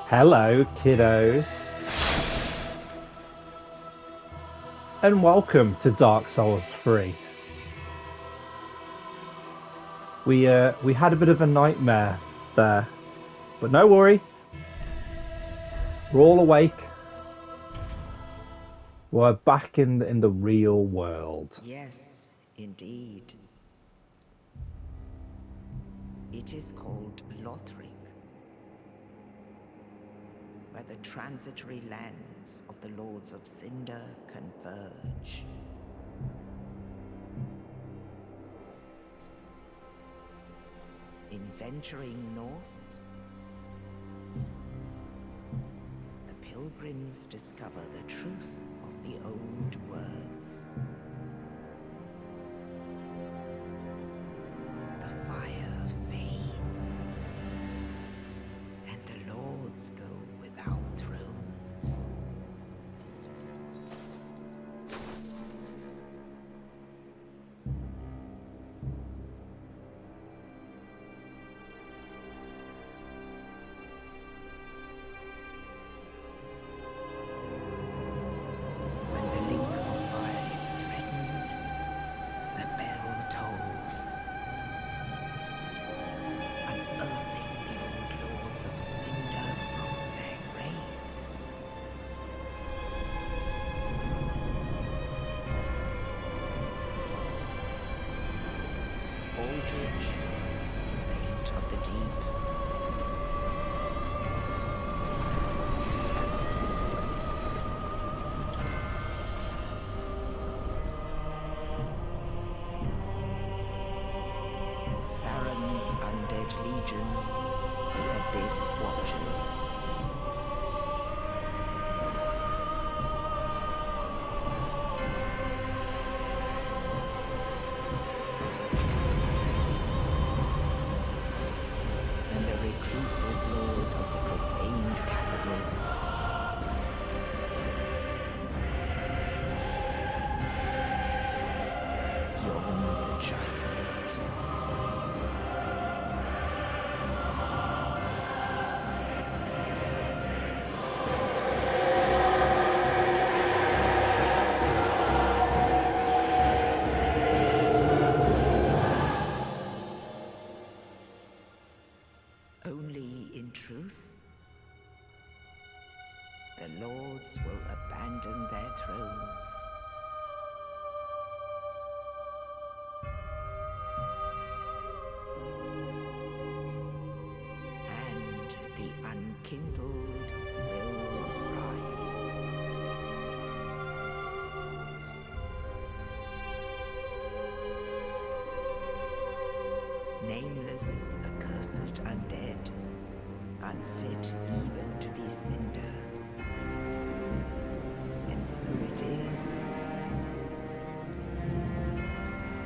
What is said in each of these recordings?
Hello, kiddos, and welcome to Dark Souls 3. We had a bit of a nightmare there, but no worry, we're all awake. We're back in the real world. Yes, indeed. It is called Lothric, where the transitory lands of the Lords of Cinder converge. In venturing north, the pilgrims discover the truth of the old words. The fire fades, and the lords go without thrones. When the link of fire is threatened, the bell tolls, unearthing the old lords of Cinder from their graves. Aldrich, saint of the deep, Farron's undead legion, the Abyss Watchers. And the reclusive lord of the profaned capital. Yon the giant. Only in truth, the lords will abandon their thrones. And the unkindled will rise. Nameless, accursed undead, unfit even to be cinder. And so it is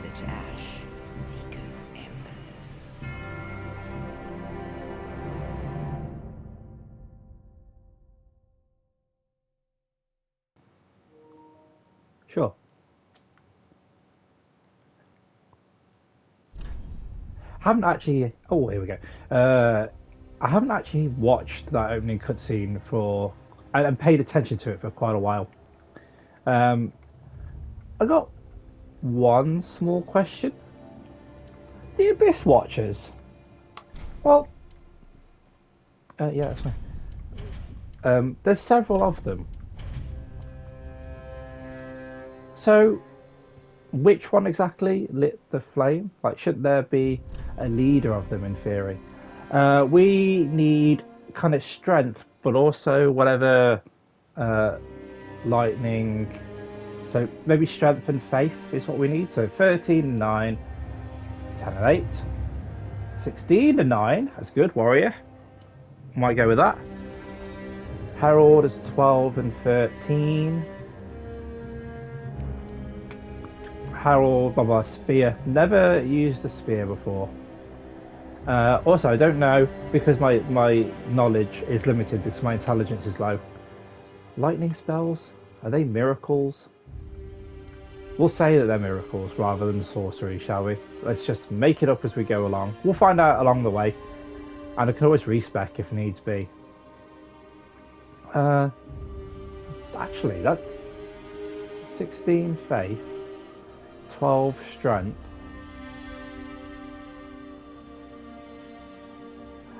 that ash seeketh embers. Sure. Haven't actually. Oh, here we go. I haven't actually watched that opening cutscene for and paid attention to it for quite a while. Um, I got one small question. The Abyss Watchers. Well, yeah, that's fine. There's several of them. So, which one exactly lit the flame? Like, should there be a leader of them in theory? We need kind of strength, but also whatever lightning. So maybe strength and faith is what we need. So 13 and 9, 10 and 8, 16 and 9. That's good, warrior. Might go with that. Herald is 12 and 13. Harold, blah blah, spear. Never used a spear before. Also, I don't know, because my knowledge is limited because my intelligence is low. Lightning spells? Are they miracles? We'll say that they're miracles rather than sorcery, shall we? Let's just make it up as we go along. We'll find out along the way. And I can always respec if needs be. Uh, actually, that's 16 faith, 12 strength.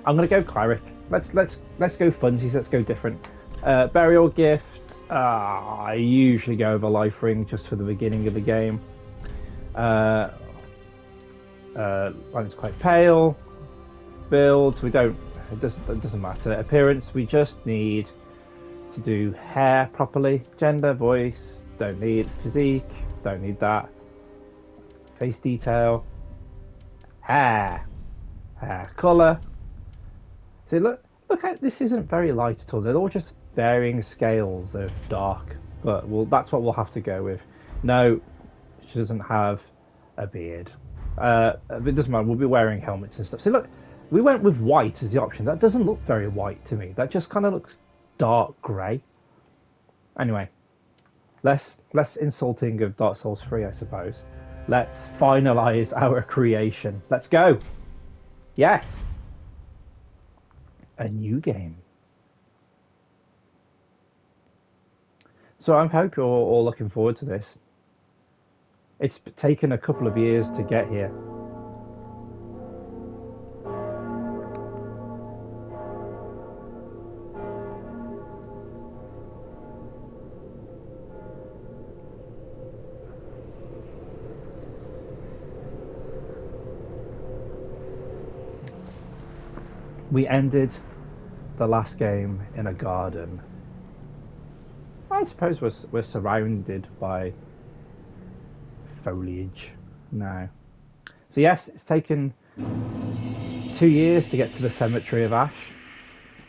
I'm gonna go cleric. Let's go funsies. Let's go different. Burial gift. I usually go over life ring just for the beginning of the game. Line's quite pale. Build. We don't. It doesn't matter. Appearance. We just need to do hair properly. Gender, voice. Don't need physique. Don't need that. Face detail. Hair. Hair color. See, look at this. Isn't very light at all. They're all just varying scales of dark. But that's what we'll have to go with. No, she doesn't have a beard. It doesn't matter. We'll be wearing helmets and stuff. See, look, we went with white as the option. That doesn't look very white to me. That just kind of looks dark grey. Anyway, less insulting of Dark Souls 3, I suppose. Let's finalize our creation. Let's go. Yes. A new game. So I hope you're all looking forward to this. It's taken a couple of years to get here. We ended the last game in a garden. I suppose we're surrounded by foliage now. So yes, it's taken 2 years to get to the Cemetery of Ash.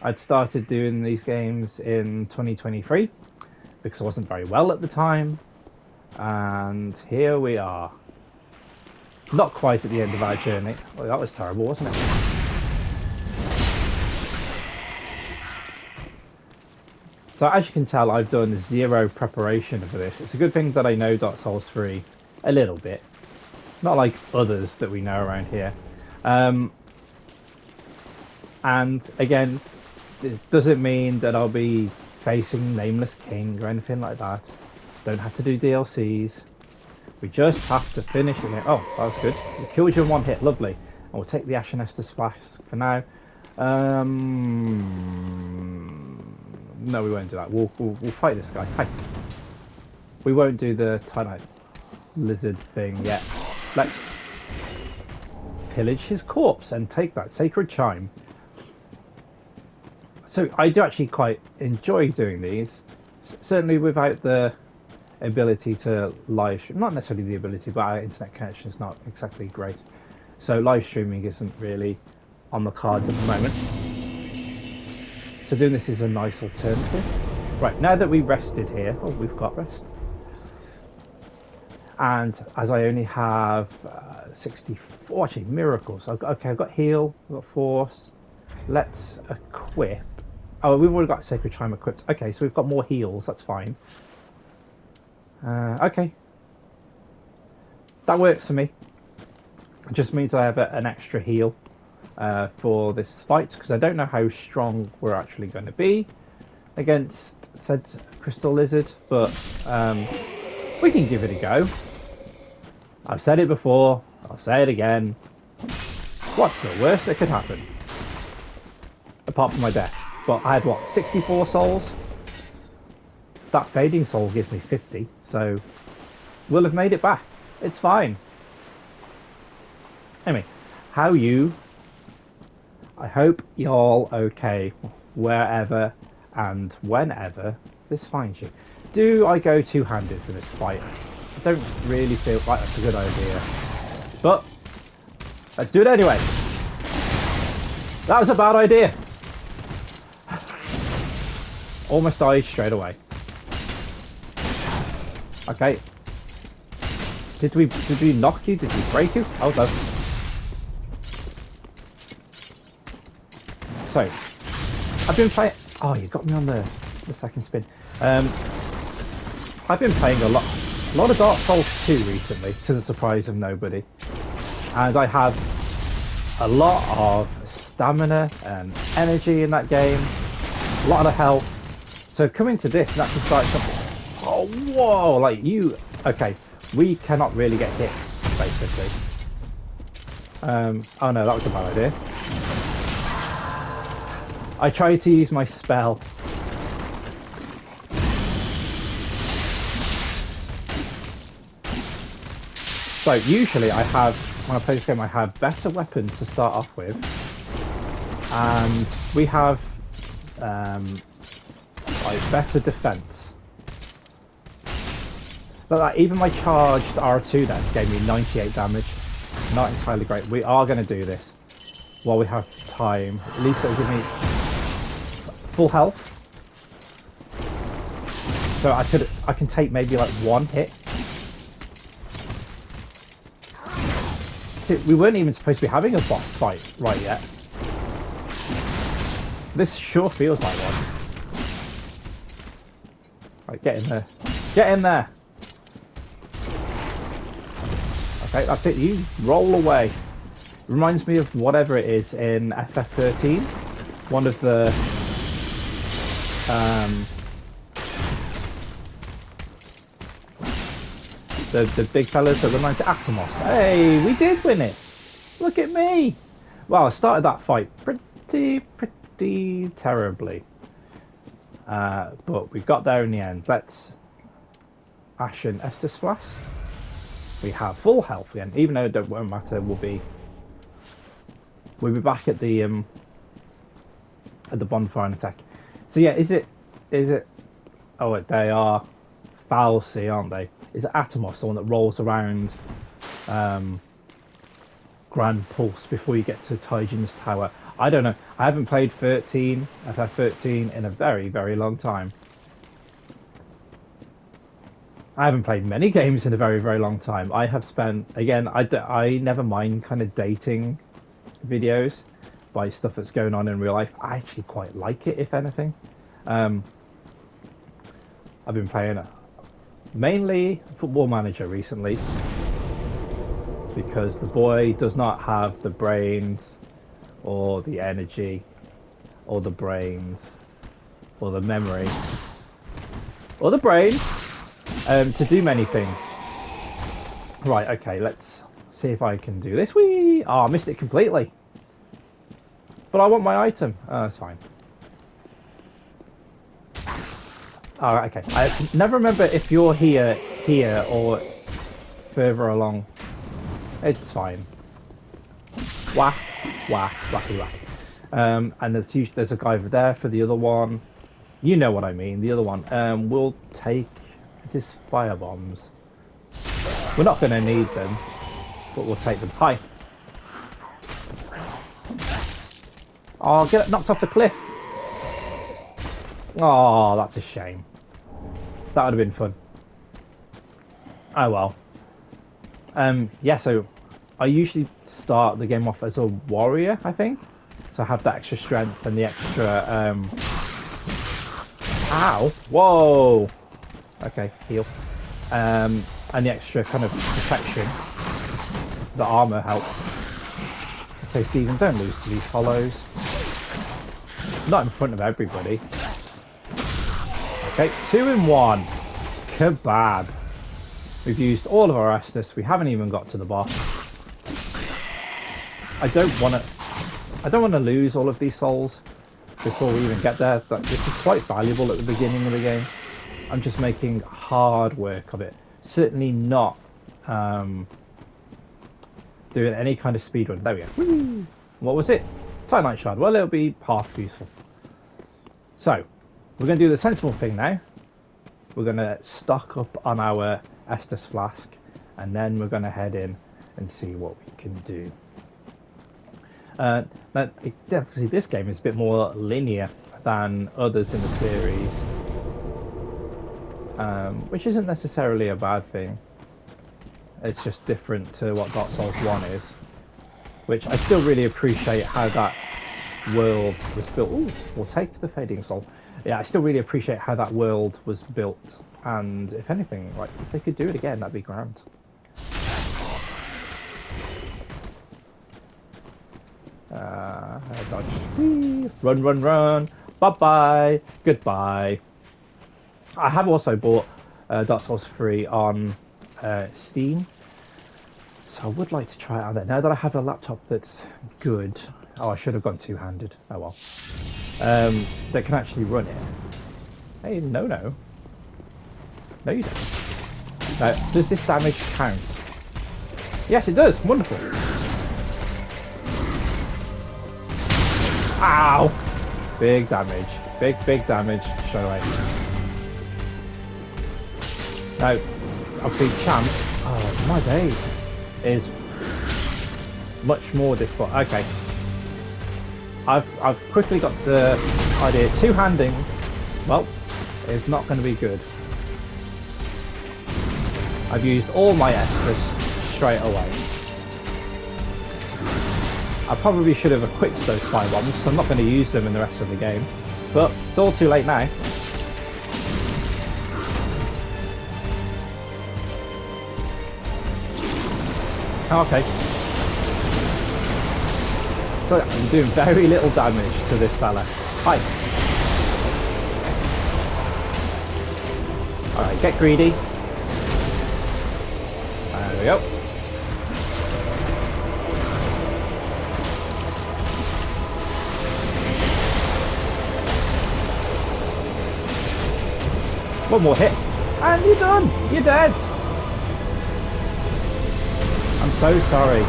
I'd started doing these games in 2023 because I wasn't very well at the time, and here we are. Not quite at the end of our journey. Well, that was terrible, wasn't it? So as you can tell, I've done zero preparation for this. It's a good thing that I know Dark Souls 3 a little bit. Not like others that we know around here. And again, it doesn't mean that I'll be facing Nameless King or anything like that. Don't have to do DLCs. We just have to finish it. Oh, that was good. We killed you in one hit. Lovely. And we'll take the Ashen Estus Flask for now. No, we won't do that. We'll fight this guy. Hi. We won't do the Titanite lizard thing yet. Let's pillage his corpse and take that sacred chime. So I do actually quite enjoy doing these. Certainly without the ability to live stream. Not necessarily the ability, but our internet connection is not exactly great. So live streaming isn't really on the cards at the moment. So doing this is a nice alternative. Right, now that we rested here, oh, we've got rest. And as I only have 64, actually miracles. Okay, I've got heal, I've got force. Let's equip. Oh, we've already got sacred chime equipped. Okay, so we've got more heals. That's fine. Okay, that works for me. It just means I have an extra heal for this fight, because I don't know how strong we're actually going to be against said crystal lizard, but we can give it a go. I've said it before, I'll say it again. What's the worst that could happen? Apart from my death. But I had what, 64 souls? That fading soul gives me 50, so we'll have made it back. It's fine. Anyway, how you? I hope y'all okay wherever and whenever this finds you. Do I go two-handed for this fight? I don't really feel like that's a good idea. But let's do it anyway. That was a bad idea. Almost died straight away. Okay. Did we knock you? Did we break you? Oh no. So, I've been playing. Oh, you got me on the second spin. I've been playing a lot of Dark Souls 2 recently, to the surprise of nobody, and I have a lot of stamina and energy in that game, a lot of health, So coming to this, and actually start something. Oh, whoa! Like you. Okay, we cannot really get hit, basically. Oh no, that was a bad idea. I tried to use my spell. So usually I have, when I play this game, I have better weapons to start off with, and we have like better defense. But like, even my charged R2 then gave me 98 damage. Not entirely great. We are going to do this while we have time. At least it'll give me full health. So I can take maybe like one hit. See, we weren't even supposed to be having a boss fight right yet. This sure feels like one. Right, get in there. Get in there! Okay, that's it. You roll away. Reminds me of whatever it is in FF13. One of the big fellas that reminds me of Atomos. Hey, we did win it. Look at me. Well, I started that fight pretty terribly, but we got there in the end. Let's Ashen Estus Flask. We have full health again, even though it won't matter. We'll be back at the bonfire in a sec. So yeah, is it? Oh, they are Falsi, aren't they? Is it Atomos, the one that rolls around Grand Pulse before you get to Taijin's Tower? I don't know. I haven't played FF13 in a very long time. I haven't played many games in a very long time. I have spent, again, I never mind kind of dating videos by stuff that's going on in real life. I actually quite like it, if anything. I've been playing mainly Football Manager recently because the boy does not have the brains or the energy or the brains or the memory or the brains to do many things. Right, okay, let's see if I can do this. Whee! Oh, I missed it completely. But I want my item. Oh, that's fine. Oh, okay. I never remember if you're here, or further along. It's fine. Whack, whack, whacky whack. And there's a guy over there for the other one. You know what I mean. The other one. We'll take this fire bombs. We're not going to need them, but we'll take them. Hi. Oh, get knocked off the cliff. Oh, that's a shame. That would have been fun. Oh well. Yeah, so I usually start the game off as a warrior, I think. So I have that extra strength and the extra ow. Whoa. Okay, heal. And the extra kind of protection. The armor helps. Okay, Stephen, don't lose to these hollows. Not in front of everybody. Okay, 2 in 1. Kebab. We've used all of our Estus. We haven't even got to the boss. I don't want to lose all of these souls before we even get there. This is quite valuable at the beginning of the game. I'm just making hard work of it. Certainly not doing any kind of speed run. There we go. Woo! What was it? Titanite Shard. Well, it'll be half useful. So, we're going to do the sensible thing now. We're going to stock up on our Estus Flask, and then we're going to head in and see what we can do. Now, definitely this game is a bit more linear than others in the series, which isn't necessarily a bad thing. It's just different to what Dark Souls 1 is, which I still really appreciate how that world was built. Ooh, we'll take the Fading Soul. Yeah, I still really appreciate how that world was built, and if anything, like if they could do it again, that'd be grand. Dodge. Whee! Run, run, run. Bye bye. Goodbye. I have also bought Dark Souls 3 on Steam, so I would like to try it out there. Now that I have a laptop that's good, oh, I should have gone two-handed. Oh well. That can actually run it. Hey, no, no, no, you don't. Now, does this damage count? Yes, it does. Wonderful. Ow! Big damage. Big damage straight away. Now, obviously, champ. Oh my days, is much more difficult. Okay, I've quickly got the idea. Two-handing, well, is not going to be good. I've used all my Estus straight away. I probably should have equipped those fire bombs, so I'm not going to use them in the rest of the game. But it's all too late now. Okay. So I'm doing very little damage to this fella. Hi. Alright, get greedy. There we go. One more hit. And you're done. You're dead. I'm so sorry.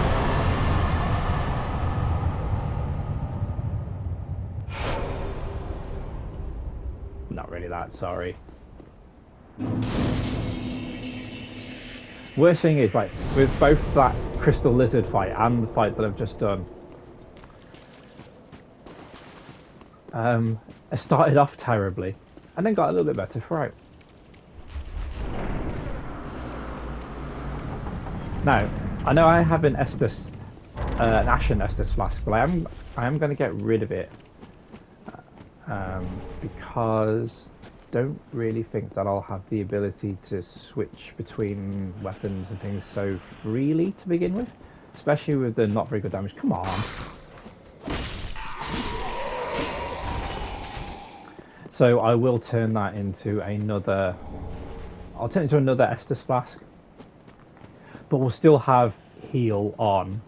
Not really that sorry. Worst thing is, like, with both that crystal lizard fight and the fight that I've just done, I started off terribly and then got a little bit better throughout. Now, I know I have an Estus, an Ashen Estus flask, but I am going to get rid of it because I don't really think that I'll have the ability to switch between weapons and things so freely to begin with, especially with the not very good damage. Come on. So I will turn that into another. I'll turn it into another Estus flask, but we'll still have heal on.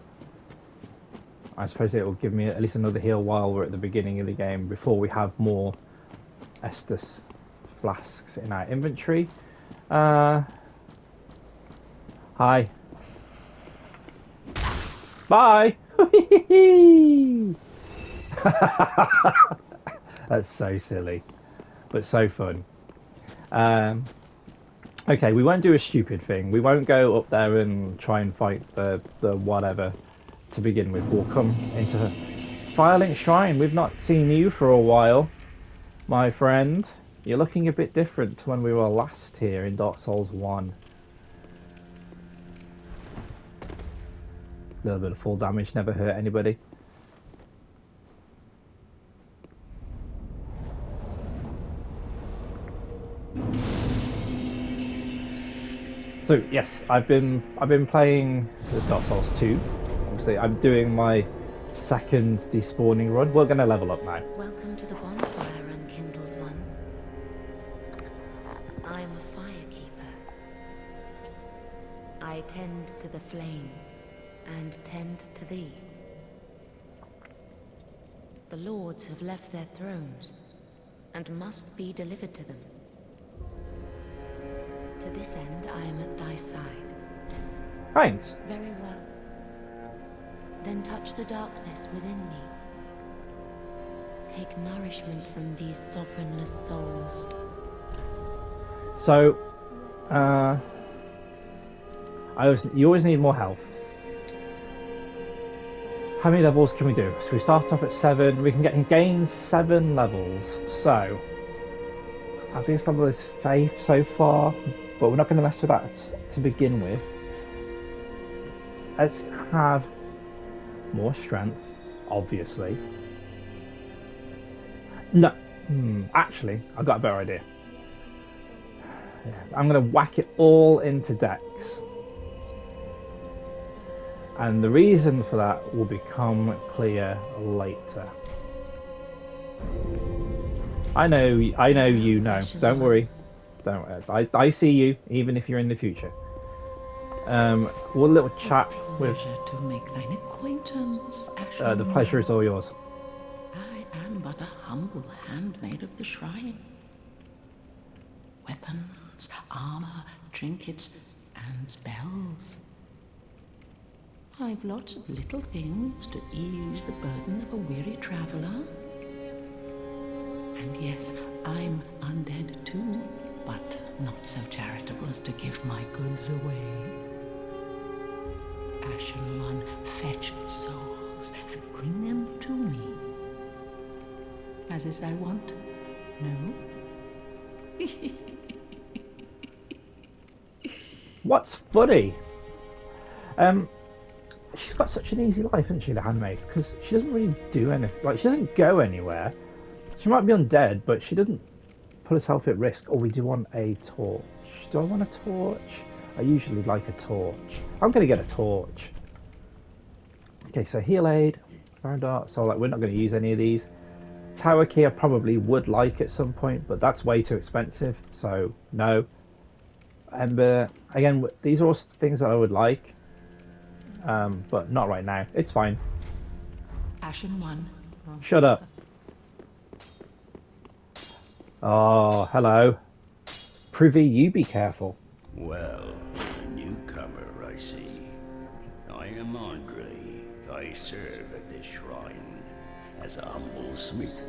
I suppose it will give me at least another heal while we're at the beginning of the game before we have more Estus flasks in our inventory. Hi. Bye. That's so silly, but so fun. Okay, we won't do a stupid thing. We won't go up there and try and fight the whatever to begin with. We'll come into Firelink Shrine. We've not seen you for a while, my friend. You're looking a bit different to when we were last here in Dark Souls 1. A little bit of full damage never hurt anybody. So yes, I've been playing the Dark Souls 2. Obviously, I'm doing my second despawning run. We're going to level up now. Welcome to the bonfire, unkindled one. I'm a firekeeper. I tend to the flame and tend to thee. The lords have left their thrones and must be delivered to them. To this end, I am at thy side. Thanks. Very well. Then touch the darkness within me. Take nourishment from these sovereignless souls. So, you always need more health. How many levels can we do? So we start off at 7. We can gain 7 levels. So I think some of this faith so far, but we're not going to mess with that to begin with. Let's have more strength, obviously. No, actually, I've got a better idea. Yeah, I'm going to whack it all into Dex. And the reason for that will become clear later. I know you know. Don't worry. Don't worry. I see you, even if you're in the future. One little chat with. Pleasure to make thine acquaintance, The Ashen pleasure is One. all yours. I am but a humble handmaid of the shrine. Weapons, armor, trinkets, and spells. I've lots of little things to ease the burden of a weary traveler. And yes, I'm undead too, but not so charitable as to give my goods away. Ashen One, fetch souls and bring them to me. As is thy wont, no? What's funny? She's got such an easy life, hasn't she, the handmaid? Because she doesn't really do anything. Like, she doesn't go anywhere. She might be undead, but she doesn't put herself at risk. Oh, we do want a torch. Do I want a torch? I usually like a torch. I'm going to get a torch. Okay, so heal aid, found art. So like, we're not going to use any of these. Tower key I probably would like at some point, but that's way too expensive. So no. Ember. Again, these are all things that I would like. But not right now. It's fine. Ashen One. Shut up. Oh, hello. Privy, you be careful. Well, a newcomer, I see. I am Andre. I serve at this shrine as a humble smith,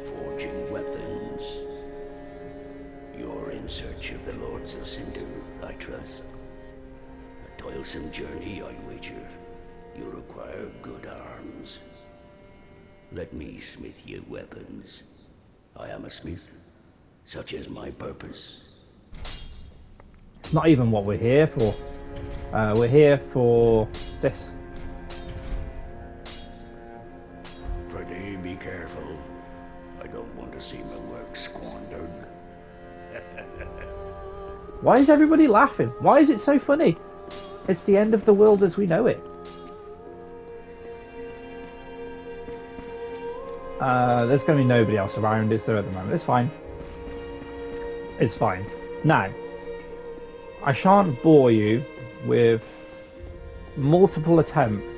forging weapons. You're in search of the Lords of Cinder, I trust. A toilsome journey, I'd wager. You'll require good arms. Let me smith you weapons. I am a smith, such is my purpose. It's not even what we're here for. We're here for this. Prithee, be careful. I don't want to see my work squandered. Why is everybody laughing? Why is it so funny? It's the end of the world as we know it. There's going to be nobody else around, is there, at the moment? It's fine. It's fine. Now, I shan't bore you with multiple attempts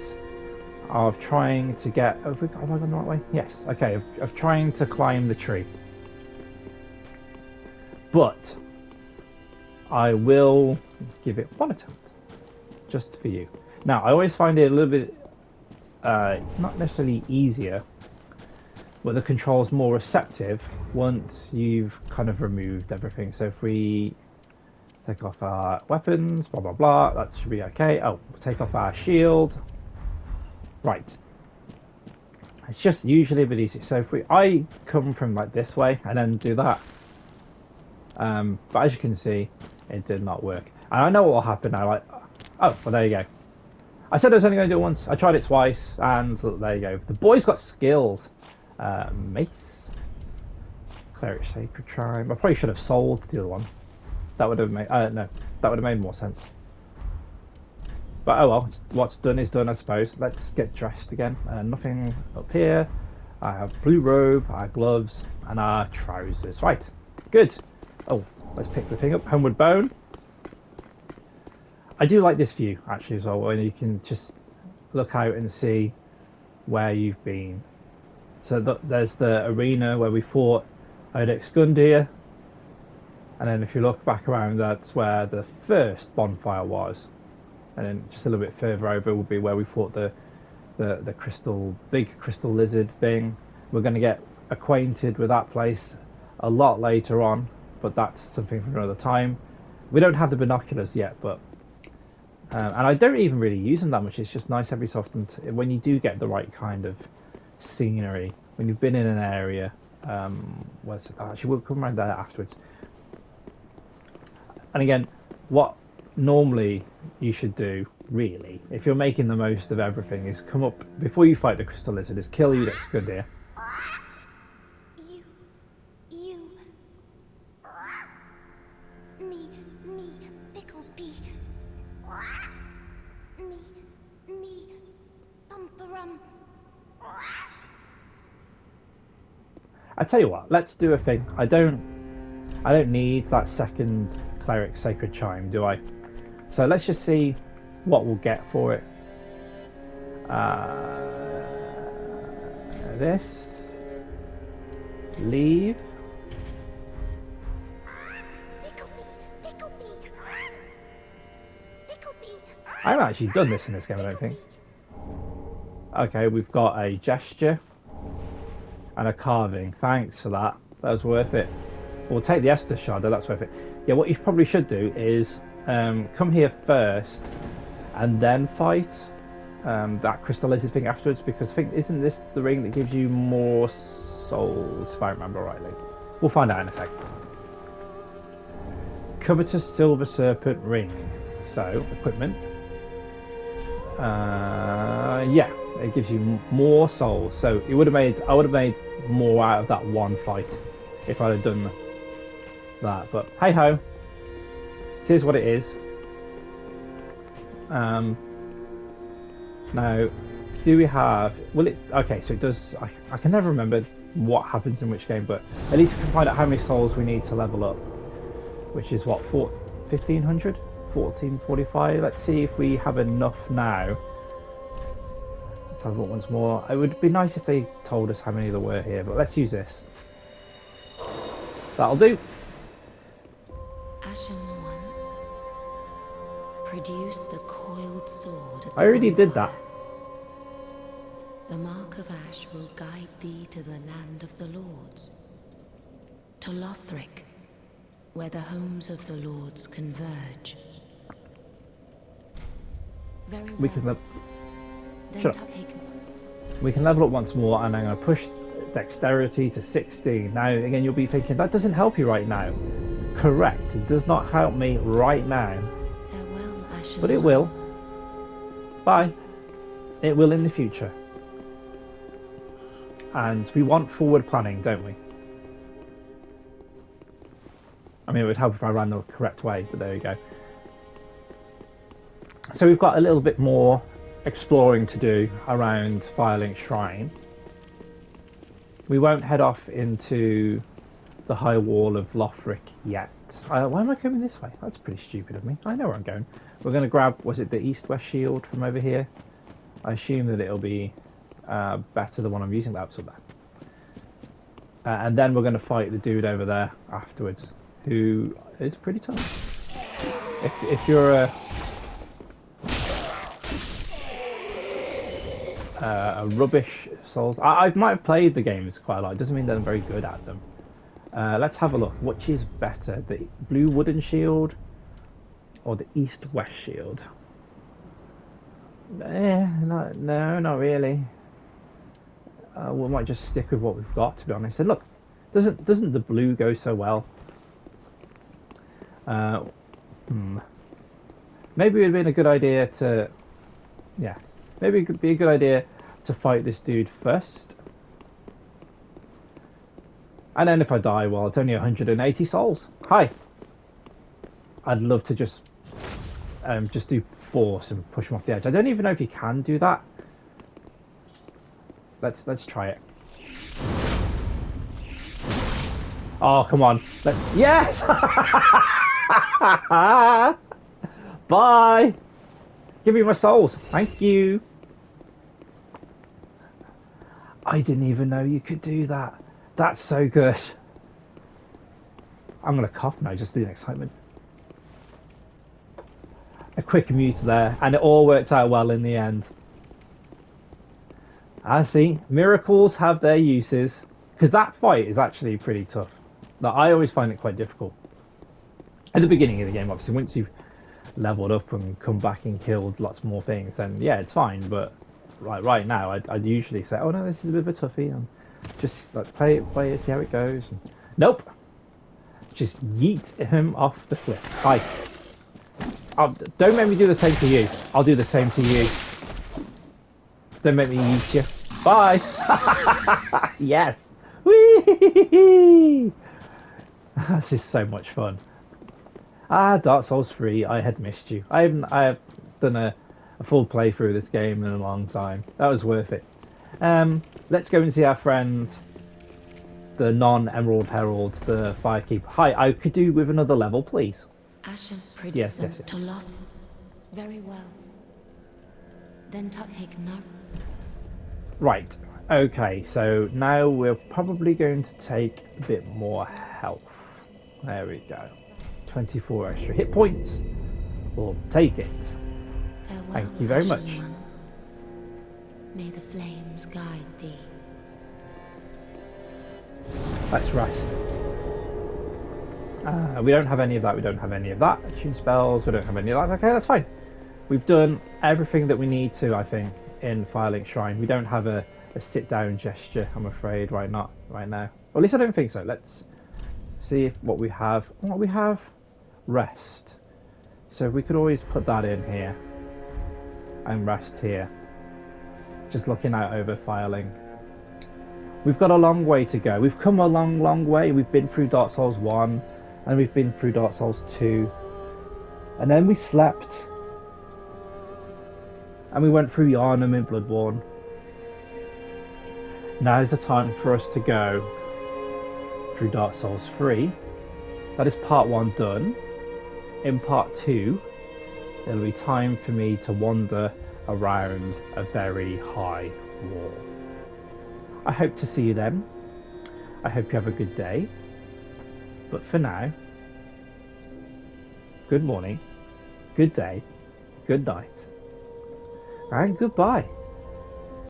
of trying to get... Have I gone the right way? Yes. Okay, of trying to climb the tree. But I will give it one attempt. Just for you. Now, I always find it a little bit... not necessarily easier, but the control's more receptive once you've kind of removed everything. So if we take off our weapons, blah blah blah, that should be okay. Oh, we'll take off our shield. Right. It's just usually a bit easy. So if I come from like this way and then do that. But as you can see, it did not work. And I know what will happen now. Like, oh, well there you go. I said I was only going to do it once. I tried it twice, and there you go. The boy's got skills. Mace, Cleric Sacred Tribe. I probably should have sold the other one. That would have made no. That would have made more sense. But oh well. What's done is done, I suppose. Let's get dressed again. Nothing up here. I have blue robe, our gloves, and our trousers. Right. Good. Oh, let's pick the thing up. Homeward Bone. I do like this view actually as well, when you can just look out and see where you've been. So there's the arena where we fought out at Skundir, and then if you look back around, that's where the first bonfire was, and then just a little bit further over will be where we fought the big crystal lizard thing. We're going to get acquainted with that place a lot later on, but that's something for another time. We don't have the binoculars yet, but and I don't even really use them that much. It's just nice every so often when you do get the right kind of scenery, when you've been in an area. Actually, we'll come around there afterwards. And again, what normally you should do, really, if you're making the most of everything, is come up before you fight the crystal lizard, is kill you. That's good, dear. You, me, pickle pea. Me, bumperum. I tell you what, let's do a thing. I I don't need that second cleric sacred chime, do I? So let's just see what we'll get for it. This. Leave. Pickleby! Pickleby! I haven't actually done this in this game, I don't think. Okay, we've got a gesture and a carving. Thanks for that. That was worth it. We'll take the Estus shard, though. That's worth it. Yeah, what you probably should do is come here first and then fight that crystal lizard thing afterwards, because I think, isn't this the ring that gives you more souls, if I remember rightly? We'll find out in a sec. Covetous silver serpent ring. So, equipment. Yeah, it gives you more souls. So it would have made, I would have made more out of that one fight if I'd have done that. But hey ho, it is what it is. Now, do we have? Will it? Okay, so it does. I can never remember what happens in which game, but at least we can find out how many souls we need to level up, which is what, 1500. 1445. Let's see if we have enough now. Let's have a look once more. It would be nice if they told us how many there were here, but let's use this. That'll do. Ashen one, produce the coiled sword at the I already did bonfire. that. The mark of ash will guide thee to the land of the lords, to Lothric, where the homes of the lords converge. Very well. We can Then shut up. take We can level up once more, and I'm going to push dexterity to 16. Now, again, you'll be thinking that doesn't help you right now. Correct. It does not help me right now, farewell, Ashen but it one. will. Bye. It will in the future. And we want forward planning, don't we? I mean, it would help if I ran the correct way, but there you go. So we've got a little bit more exploring to do around Firelink Shrine. We won't head off into the high wall of Lothric yet. Why am I coming this way? That's pretty stupid of me. I know where I'm going. We're going to grab, was it the east-west shield from over here? I assume that it'll be better than what I'm using. That's up there. And then we're going to fight the dude over there afterwards, who is pretty tough. If you're a rubbish souls, I might have played the games quite a lot. It doesn't mean that I'm very good at them. Let's have a look. Which is better, the blue wooden shield or the east-west shield? No, not really. We might just stick with what we've got, to be honest. And look, doesn't the blue go so well? Maybe it would have been a good idea to, yeah, maybe it could be a good idea to fight this dude first. And then if I die, well, it's only 180 souls. Hi. I'd love to just do force and push him off the edge. I don't even know if you can do that. Let's try it. Oh, come on. Yes! Bye! Give me my souls. Thank you. I didn't even know you could do that. That's so good. I'm going to cough now, just the excitement. A quick mute there, and it all worked out well in the end. I see. Miracles have their uses. Because that fight is actually pretty tough. Like, I always find it quite difficult. At the beginning of the game, obviously, once you've leveled up and come back and killed lots more things, then yeah, it's fine. But right now, I'd usually say, oh no, this is a bit of a toughie. And just like play it, see how it goes. And, nope. Just yeet him off the cliff. Hi. Don't make me do the same to you. I'll do the same to you. Don't make me eat you. Bye. Yes. Whee! This is so much fun. Dark Souls 3. I had missed you. I have done a full playthrough of this game in a long time. That was worth it. Let's go and see our friend the non-Emerald Heralds, the Firekeeper. Hi, I could do with another level, please. Asher pryd Yes, them yes, yes. to Loth. Very well. Then Tuthig no. Right. Okay, so now we're probably going to take a bit more health. There we go. 24 extra hit points. We'll take it. Farewell, Thank you very Ashen much. One. May the flames guide thee. Let's rest. We don't have any of that. We don't have any of that. Tune spells. We don't have any of that. Okay, that's fine. We've done everything that we need to, I think, in Firelink Shrine. We don't have a sit-down gesture, I'm afraid, right now. Or at least I don't think so. Let's see what we have. What we have? Rest. So we could always put that in here and rest here. Just looking out over Firelink. We've got a long way to go. We've come a long, long way. We've been through Dark Souls 1 and we've been through Dark Souls 2. And then we slept. And we went through Yharnam in Bloodborne. Now is the time for us to go through Dark Souls 3. That is part 1 done. In part 2, it'll be time for me to wander around a very high wall. I hope to see you then. I hope you have a good day. But for now, good morning, good day, good night, and goodbye.